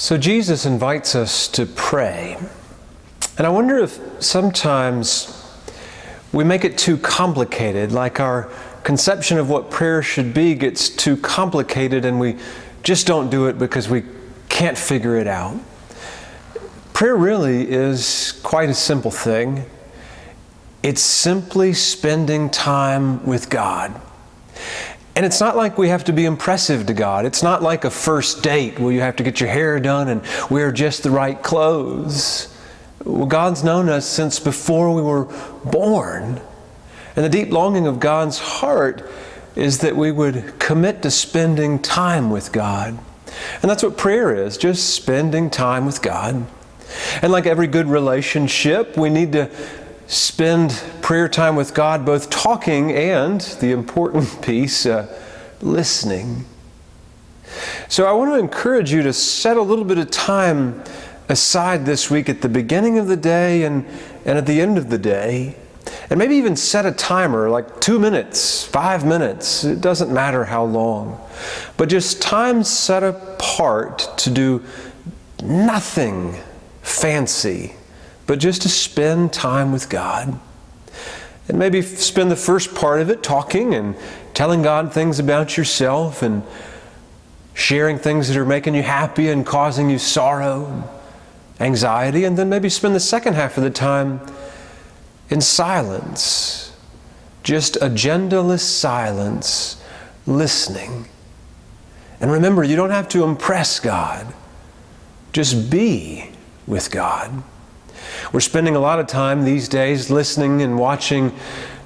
So Jesus invites us to pray. And I wonder if sometimes we make it too complicated, like our conception of what prayer should be gets too complicated and we just don't do it because we can't figure it out. Prayer really is quite a simple thing. It's simply spending time with God. And it's not like we have to be impressive to God. It's not like a first date where you have to get your hair done and wear just the right clothes. Well, God's known us since before we were born. And the deep longing of God's heart is that we would commit to spending time with God. And that's what prayer is, just spending time with God. And like every good relationship, we need to spend prayer time with God, both talking and, the important piece, listening. So I want to encourage you to set a little bit of time aside this week at the beginning of the day and at the end of the day. And maybe even set a timer, like 2 minutes, 5 minutes. It doesn't matter how long. But just time set apart to do nothing fancy, but just to spend time with God. And maybe spend the first part of it talking and telling God things about yourself and sharing things that are making you happy and causing you sorrow and anxiety. And then maybe spend the second half of the time in silence, just agendaless silence, listening. And remember, you don't have to impress God. Just be with God. We're spending a lot of time these days listening and watching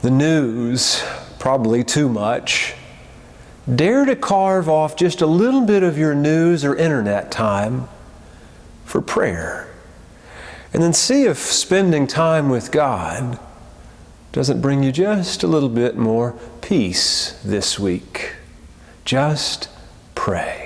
the news, probably too much. Dare to carve off just a little bit of your news or internet time for prayer. And then see if spending time with God doesn't bring you just a little bit more peace this week. Just pray.